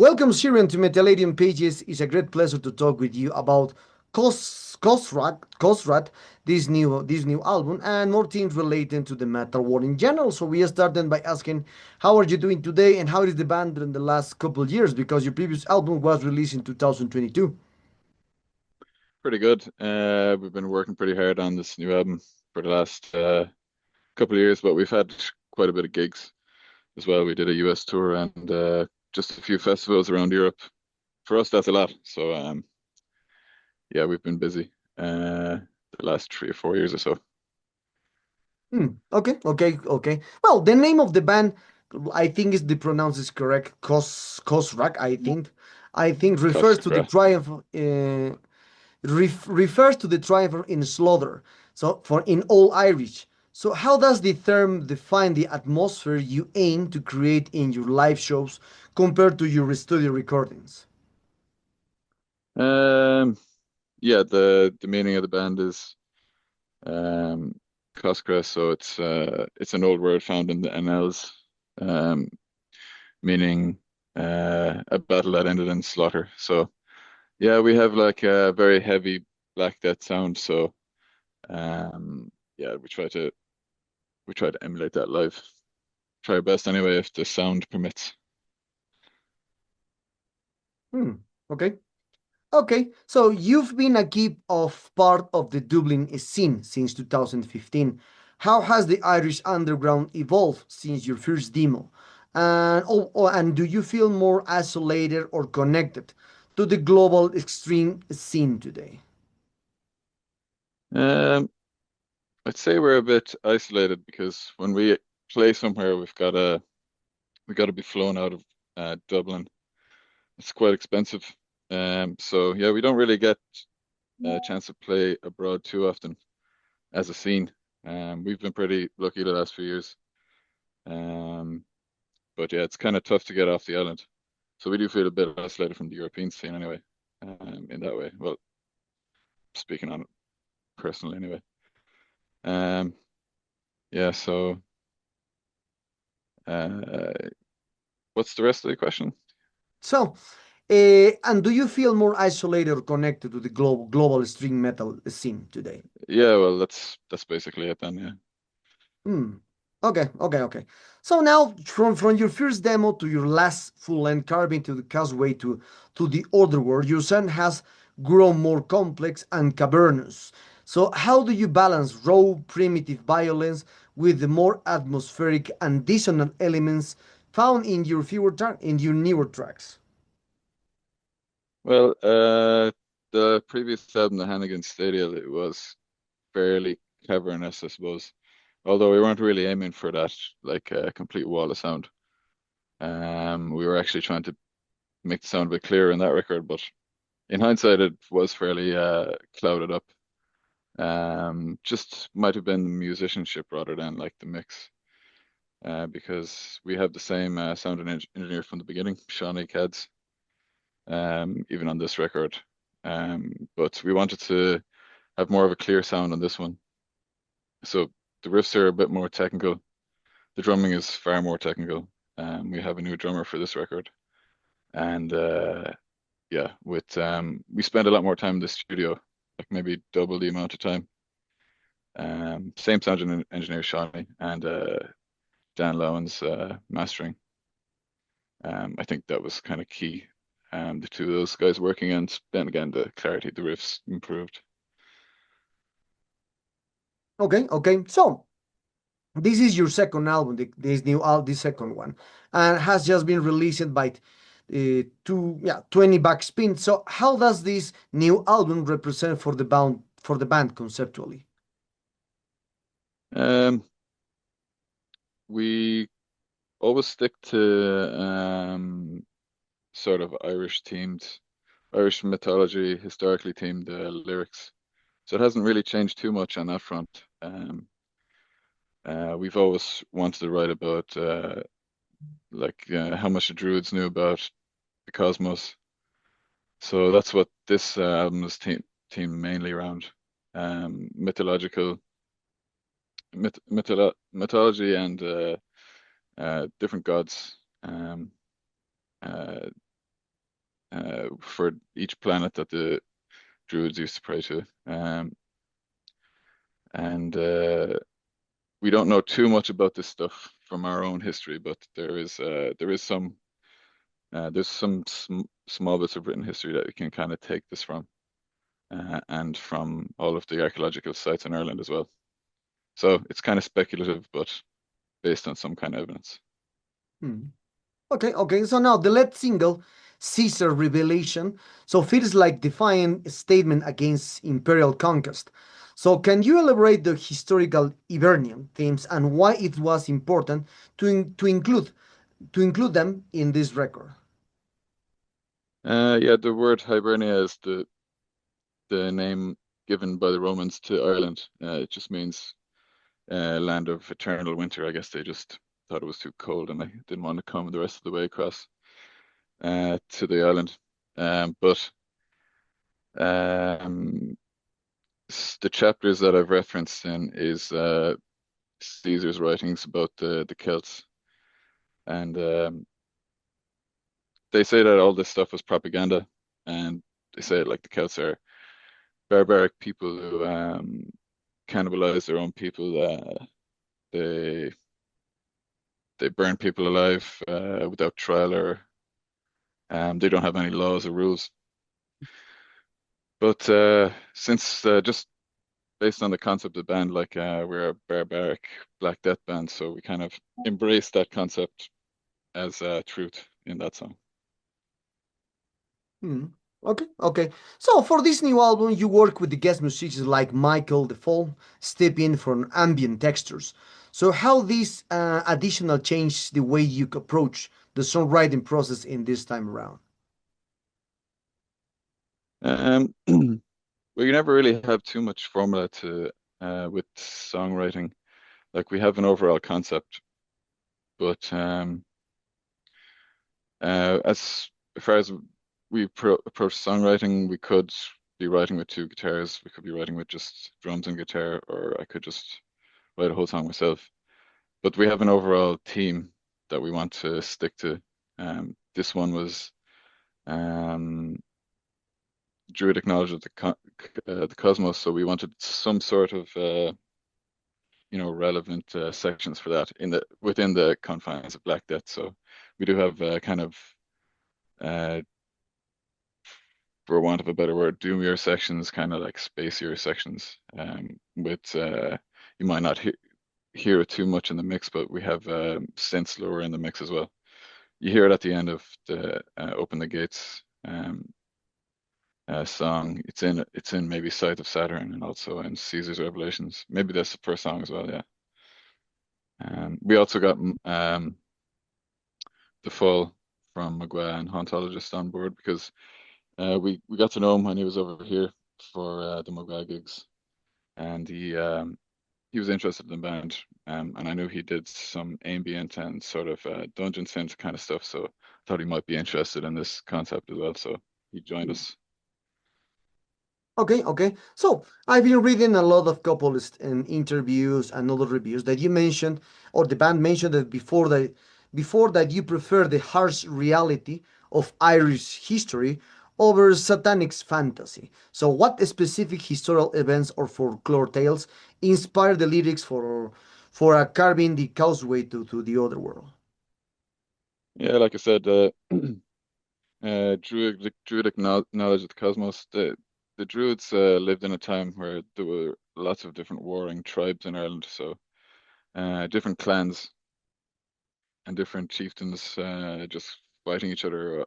Welcome, Ciarán, to METALLERIUM Pages. It's a great pleasure to talk with you about Coscradh, this new album, and more things related to the metal world in general. So we started by asking, how are you doing today, and how is the band in the last couple of years? Because your previous album was released in 2022. Pretty good. We've been working pretty hard on this new album for the last couple of years, but we've had quite a bit of gigs as well. We did a US tour and just a few festivals around Europe. For us, that's a lot. So yeah, we've been busy the last 3 or 4 years or so. Okay. Well, the name of the band, I think is the pronounce is correct. Coscradh, I think refers to the Coscradh. triumph. Refers to the triumph in slaughter. So for in all Irish. So how does the term define the atmosphere you aim to create in your live shows compared to your studio recordings? Um, yeah, the meaning of the band is um, Coscradh. So it's an old word found in the Annals, um, meaning a battle that ended in slaughter. So. Yeah, we have like a very heavy Black Death sound, so yeah, we try to emulate that live. Try our best anyway if the sound permits. Hmm. Okay. Okay. So you've been a key of part of the Dublin scene since 2015. How has the Irish underground evolved since your first demo? And do you feel more isolated or connected to the global extreme scene today? Um, I'd say we're a bit isolated because when we play somewhere, we gotta be flown out of Dublin. It's quite expensive. So yeah, we don't really get a chance to play abroad too often as a scene. We've been pretty lucky the last few years. Um, but yeah, it's kind of tough to get off the island. So we do feel a bit isolated from the European scene anyway, in that way. Well, speaking on it personally anyway. Um, yeah, so uh, what's the rest of the question? So, and do you feel more isolated or connected to the global string metal scene today? Yeah, well, that's basically it then, yeah. Hmm. Okay. So now, from your first demo to your last full-length carving to the Causeway to the Other World, your sound has grown more complex and cavernous. So how do you balance raw, primitive violence with the more atmospheric and dissonant elements found in your in your newer tracks? Well, the previous album, the Hannigan Stadium, it was fairly cavernous, I suppose. Although we weren't really aiming for that, like a complete wall of sound. We were actually trying to make the sound a bit clearer in that record, but in hindsight, it was fairly clouded up. Just might have been the musicianship rather than like the mix, because we have the same sound engineer from the beginning, Shawnee Cads, even on this record. But we wanted to have more of a clear sound on this one. So the riffs are a bit more technical. The drumming is far more technical. We have a new drummer for this record, and yeah, with we spend a lot more time in the studio, like maybe double the amount of time. Same sound engineer Shawnee and Dan Lowndes mastering. I think that was kind of key. The two of those guys working, and then again the clarity, the riffs improved. Okay. So this is your second album, this second one, and has just been released by 20 Backspin. So how does this new album represent for the band conceptually? Um, we always stick to sort of Irish mythology, historically themed lyrics. So it hasn't really changed too much on that front. We've always wanted to write about like how much the Druids knew about the cosmos. So that's what this album is themed mainly around. Mythological mythology and different gods. Um, uh, for each planet that the Druids used to pray to. And we don't know too much about this stuff from our own history, but there's some small bits of written history that we can kind of take this from, and from all of the archaeological sites in Ireland as well. So it's kind of speculative, but based on some kind of evidence. Hmm. Okay, okay. So now the lead single, Caesar Revelation, so feels like defiant statement against imperial conquest. So can you elaborate the historical Hibernian themes and why it was important to include them in this record? Yeah, the word Hibernia is the name given by the Romans to Ireland. It just means land of eternal winter. I guess they just thought it was too cold and they didn't want to come the rest of the way across to the island. But um, the chapters that I've referenced in is Caesar's writings about the Celts, and they say that all this stuff was propaganda, and they say like the Celts are barbaric people who cannibalize their own people. They they burn people alive without trial, or they don't have any laws or rules. But since just based on the concept of the band, like we're a barbaric Black Death band, so we kind of embrace that concept as truth in that song. Hmm. Okay, okay. So for this new album, you work with the guest musicians like Michael DeFall, step in for ambient textures. So how this additional changed the way you approach the songwriting process in this time around? Well, you never really have too much formula to with songwriting. Like we have an overall concept, but as far as we approach songwriting, we could be writing with two guitars, we could be writing with just drums and guitar, or I could just write a whole song myself. But we have an overall theme that we want to stick to. This one was um, Druidic knowledge of the cosmos, so we wanted some sort of relevant sections for that in the within the confines of Black Death. So we do have kind of uh, for want of a better word, doomier sections, kind of like spacier sections. With you might not hear it too much in the mix, but we have synths lower in the mix as well. You hear it at the end of the "Open the Gates" song. It's in maybe "Sight of Saturn" and also in "Caesar's Revelations." Maybe that's the first song as well. Yeah. We also got the Fall from McGuire and Hauntologist on board because we got to know him when he was over here for the Mogwai gigs, and he was interested in the band, and I knew he did some ambient and sort of dungeon synth kind of stuff, so I thought he might be interested in this concept as well. So he joined us. Okay, okay. So I've been reading a lot of couples and interviews and other reviews that you mentioned, or the band mentioned that before that you prefer the harsh reality of Irish history over satanic fantasy. So what specific historical events or folklore tales inspired the lyrics for a carving the causeway to the other world? Yeah, like I said, druidic knowledge of the cosmos. The Druids lived in a time where there were lots of different warring tribes in Ireland, so different clans and different chieftains just fighting each other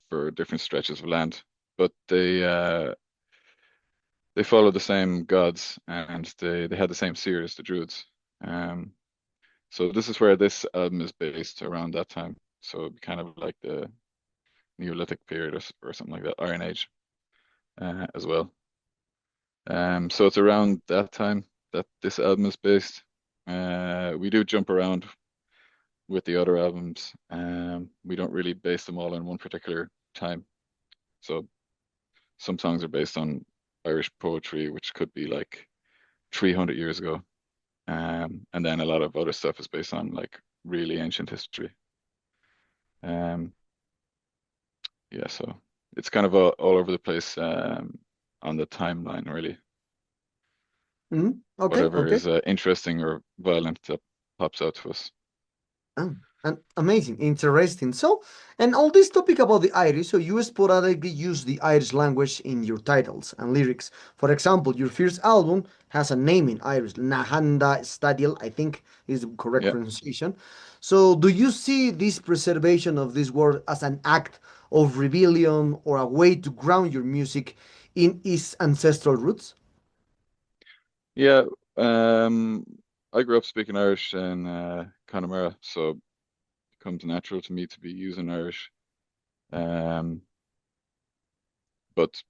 for different stretches of land. But they follow the same gods and they had the same seers, the Druids. Um, so this is where this album is based around that time. So it'd be kind of like the Neolithic period or something like that, Iron Age as well. So it's around that time that this album is based. We do jump around with the other albums. We don't really base them all in one particular time. So some songs are based on Irish poetry, which could be like 300 years ago. And then a lot of other stuff is based on like really ancient history. Um, yeah, so it's kind of all over the place on the timeline, really. Okay, Whatever okay. is interesting or violent that pops out to us. Oh, and amazing, interesting. So, and all this topic about the Irish, so you sporadically use the Irish language in your titles and lyrics. For example, your first album has a name in Irish, Nahanda Stadiel, I think is the correct Yeah, pronunciation. So, do you see this preservation of this word as an act of rebellion or a way to ground your music in its ancestral roots? yeah. Um, I grew up speaking Irish in Connemara, so it becomes natural to me to be using Irish. Um, but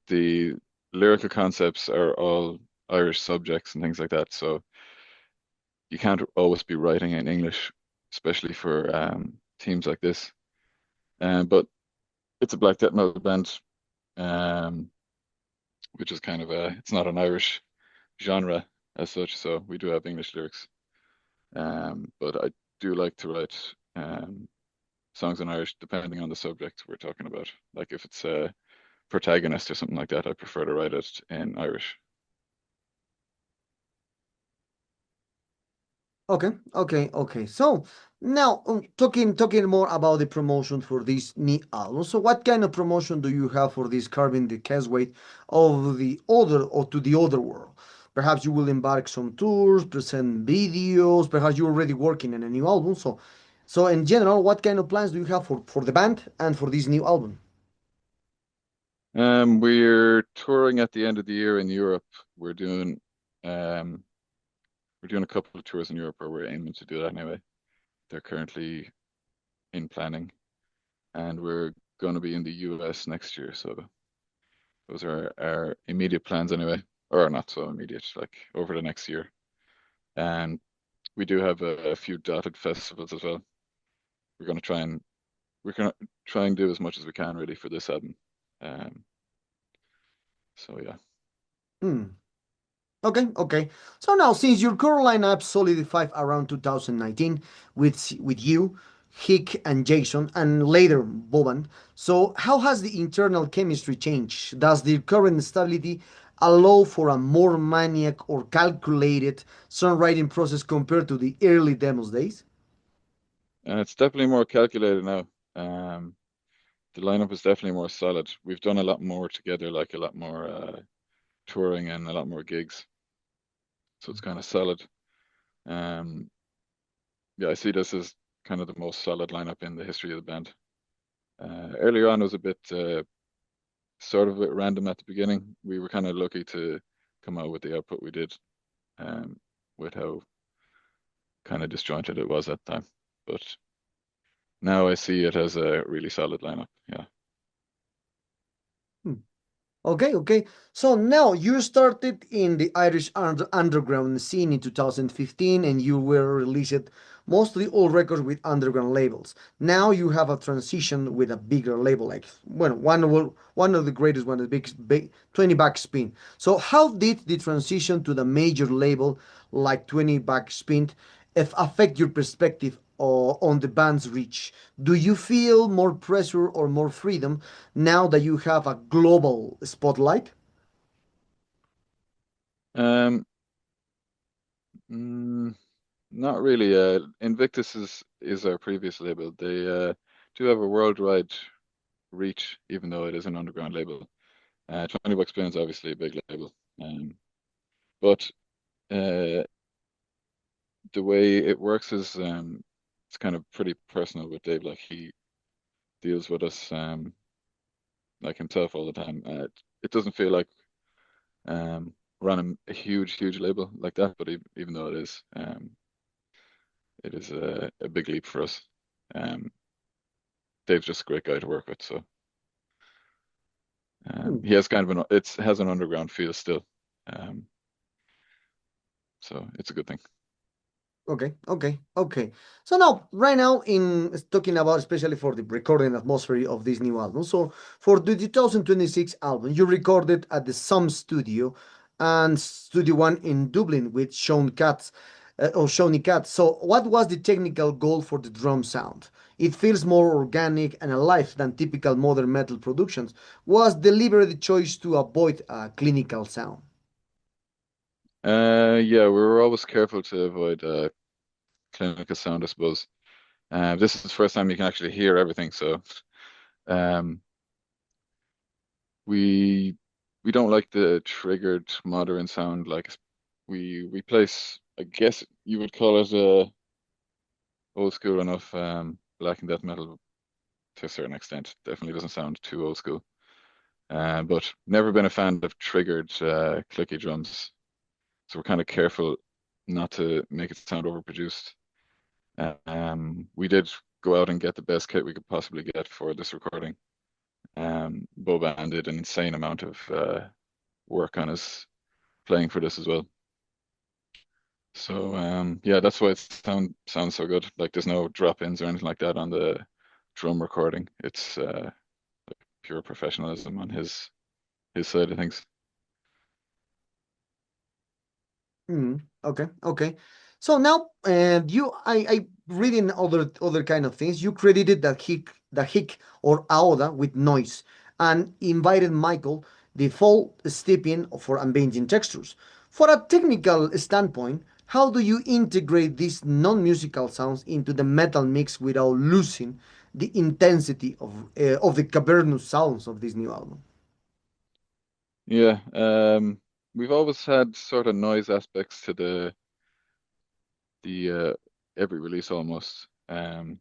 the lyrical concepts are all Irish subjects and things like that. So you can't always be writing in English, especially for teams like this. But it's a black death metal band, um, which is kind of it's not an Irish genre as such. So we do have English lyrics. But I do like to write songs in Irish, depending on the subject we're talking about. Like if it's a protagonist or something like that, I prefer to write it in Irish. Okay, okay, okay. So now talking more about the promotion for this new album. So what kind of promotion do you have for this carving the caseway of the other or to the other world? Perhaps you will embark some tours, present videos. Perhaps you're already working on a new album. So in general, what kind of plans do you have for the band and for this new album? We're touring at the end of the year in Europe. We're doing um, we're doing a couple of tours in Europe, or we're aiming to do that anyway. They're currently in planning, and we're going to be in the US next year. So those are our immediate plans anyway, or not so immediate, like over the next year. And we do have a few dotted festivals as well. We're going to try and we're going to try and do as much as we can really for this album. Um, so yeah. Hmm. Okay, okay. So now, since your core lineup solidified around 2019 with you, Hick and Jason, and later Boban, so how has the internal chemistry changed? Does the current stability allow for a more maniac or calculated songwriting process compared to the early demos days? And it's definitely more calculated now. Um, the lineup is definitely more solid. We've done a lot more together, like a lot more touring and a lot more gigs. So it's kind of solid. Um, yeah, I see this as kind of the most solid lineup in the history of the band. Earlier on, it was a bit sort of a bit random at the beginning. We were kind of lucky to come out with the output we did, um, with how kind of disjointed it was at the time. But now I see it as a really solid lineup. Yeah. Hmm. Okay, okay. So now you started in the Irish underground scene in 2015 and you were released mostly all records with underground labels. Now you have a transition with a bigger label, like well, one of the greatest one, the big 20 back spin. So how did the transition to the major label like 20 back spin if affect your perspective on the band's reach? Do you feel more pressure or more freedom now that you have a global spotlight? Um, mm, Not really. Invictus is our previous label. They do have a worldwide reach, even though it is an underground label. 20 Bucks Spoon's obviously a big label, but uh, the way it works is it's kind of pretty personal with Dave. Like he deals with us like himself all the time. It doesn't feel like running a huge label like that, but even though it is a big leap for us. Um, Dave's just a great guy to work with, so Hmm. he has kind of it has an underground feel still, um, so it's a good thing. Okay, okay, okay. So now, right now, in talking about especially for the recording atmosphere of this new album. So for the 2026 album, you recorded at the Sum Studio and Studio One in Dublin with Sean Katz. or Shawnee Cat. So, what was the technical goal for the drum sound? It feels more organic and alive than typical modern metal productions. Was deliberate choice to avoid a clinical sound? Yeah, we were always careful to avoid clinical sound, I suppose. This is the first time you can actually hear everything, so um, we we don't like the triggered modern sound. Like we replace, I guess you would call it old school enough black and death metal to a certain extent. Definitely doesn't sound too old school. But never been a fan of triggered clicky drums. So we're kind of careful not to make it sound overproduced. We did go out and get the best kit we could possibly get for this recording. Boban did an insane amount of work on his playing for this as well. So yeah, that's why it sounds so good. Like there's no drop-ins or anything like that on the drum recording. It's pure professionalism on his side of things. Okay, okay. So now, I reading other kind of things. You credited the hic or aoda with noise, and invited Michael the full stepping for ambient textures. For a technical standpoint, how do you integrate these non-musical sounds into the metal mix without losing the intensity of the cavernous sounds of this new album? Yeah, we've always had sort of noise aspects to the every release almost. But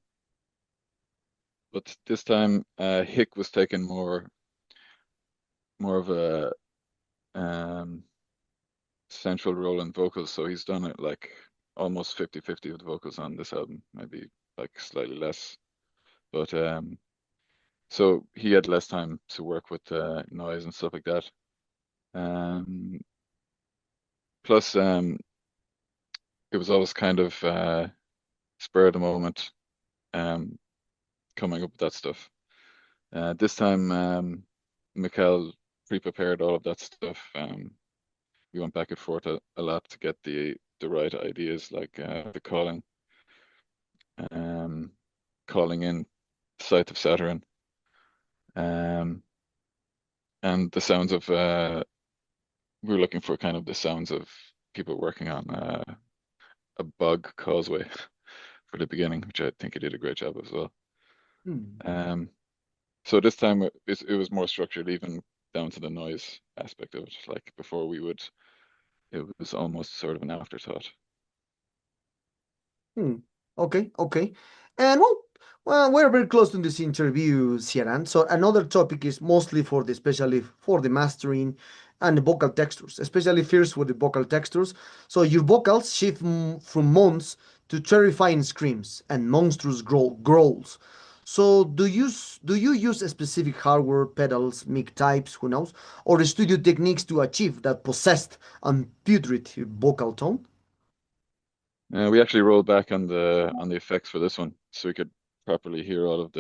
this time, Hick was taking more of a um central role in vocals, so he's done it like almost 50-50 with vocals on this album, maybe like slightly less. But so he had less time to work with noise and stuff like that. Um, plus, it was always kind of spur of the moment, um, coming up with that stuff. This time, Mikkel pre-prepared all of that stuff. We went back and forth a lot to get the right ideas, like the um, calling in Sight of Saturn, um, and the sounds of we were looking for kind of the sounds of people working on a bog causeway for the beginning, which I think he did a great job as well. Hmm. Um, so this time it was more structured, even down to the noise aspect of it. Like before, it was almost sort of an afterthought. Hmm. Okay, okay. And we're very close to this interview, Ciarán. So another topic is mostly especially for the mastering and the vocal textures, especially first with the vocal textures. So your vocals shift from moans to terrifying screams and monstrous growls. So do you use a specific hardware, pedals, mic types, who knows, or studio techniques to achieve that possessed and putrid vocal tone? We actually rolled back on the effects for this one, so we could properly hear all of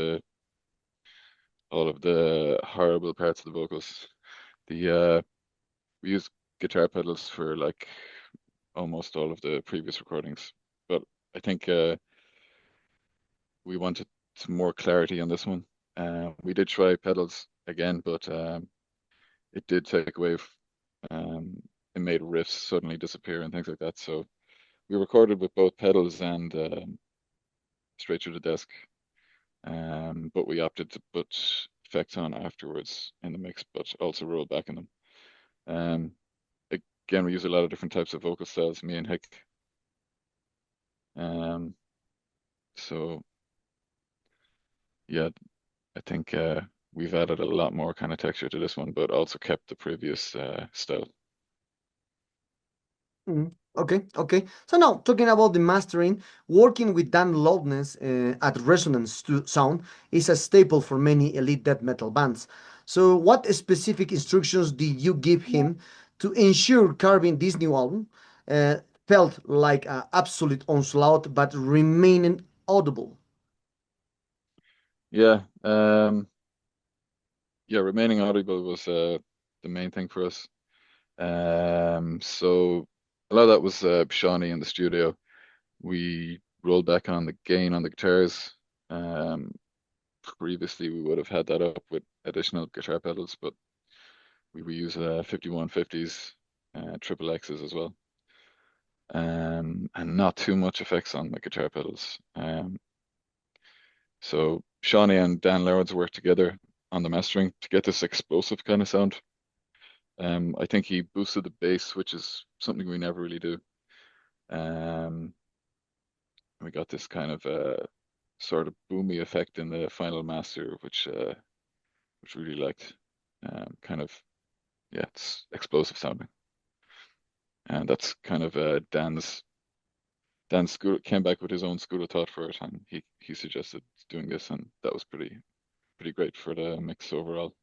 the horrible parts of the vocals. The we used guitar pedals for like almost all of the previous recordings, but I think we wanted some more clarity on this one. We did try pedals again, but it did take away. It made riffs suddenly disappear and things like that. So we recorded with both pedals and straight through the desk. But we opted to put effects on afterwards in the mix, but also roll back in them. Um, Again, we use a lot of different types of vocal styles, me and Hick. Um, so yeah, I think we've added a lot more kind of texture to this one, but also kept the previous style. Okay, okay. So now talking about the mastering, working with Dan Loudness at Resonance Sound is a staple for many elite death metal bands. So what specific instructions did you give him to ensure carving this new album uh, felt like an absolute onslaught but remaining audible? Yeah, yeah, remaining audible was the main thing for us. So a lot of that was Shawnee in the studio. We rolled back on the gain on the guitars. Um, Previously, we would have had that up with additional guitar pedals, but we use 5150s, triple X's as well, and not too much effects on the guitar pedals. So Shawnee and Dan Lawrence worked together on the mastering to get this explosive kind of sound. I think he boosted the bass, which is something we never really do. Um, we got this kind of sort of boomy effect in the final master, which we really liked. Kind of, yeah, it's explosive sounding, and that's kind of Dan's school came back with his own school of thought for it, and he suggested doing this, and that was pretty great for the mix overall.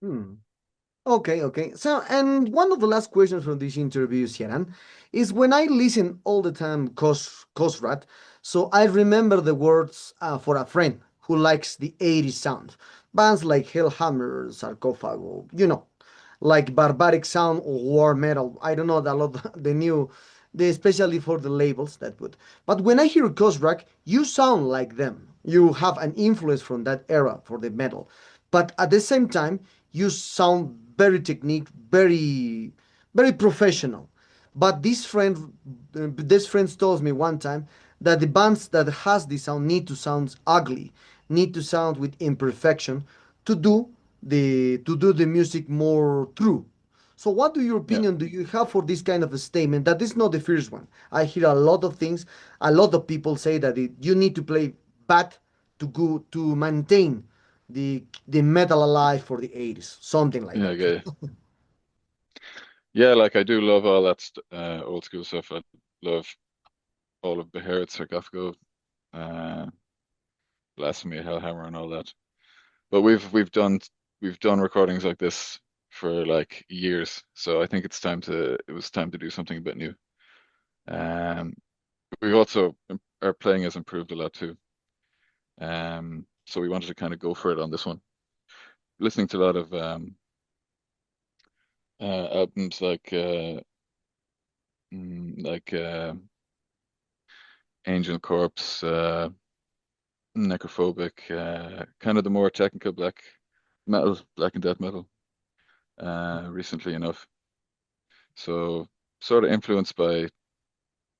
Hmm. Okay, okay. So, and one of the last questions from this interview, Ciarán, is when I listen all the time Coscradh, so I remember the words for a friend who likes the 80s sound. Bands like Hellhammer, Sarcophago, like barbaric sound or war metal. I don't know a lot the new, especially for the labels that would. But when I hear Coscradh, you sound like them. You have an influence from that era for the metal, but at the same time you sound very technique, very professional. But this friend tells me one time that the bands that has this sound need to sound ugly, need to sound with imperfection to do the music more true. So what do your Yeah, opinion do you have for this kind of a statement? That is not the first one. I hear a lot of things. A lot of people say that you need to play bad to maintain the metal alive for the 80s, something like yeah, I that. get you. Yeah, like I do love all that old school stuff. I love all of Beherit, Sarcophago, uh, Blasphemy, Hellhammer, and all that. But we've done recordings like this for like years, so I think it was time to do something a bit new. Um, we also our playing has improved a lot too. So we wanted to kind of go for it on this one. Listening to a lot of albums like Angel Corpse, Necrophobic, kind of the more technical black and death metal, recently enough. So sort of influenced by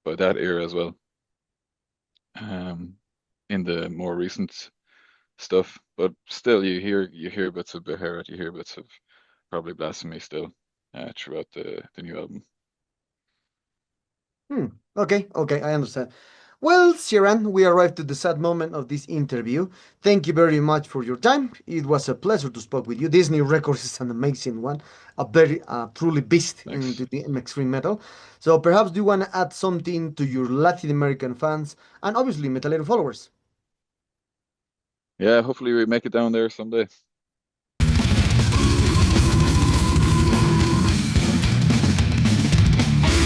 that era as well. Um, in the more recent stuff, but still you hear bits of Beherit, you hear bits of probably Blasphemy still throughout the new album. Hmm. Okay, okay, I understand. Well, Ciarán, we arrived to the sad moment of this interview. Thank you very much for your time. It was a pleasure to speak with you. This new record is an amazing one, a very truly beast Thanks. into the extreme metal. So perhaps do you want to add something to your Latin American fans and obviously Metallero followers? Yeah, hopefully we make it down there someday.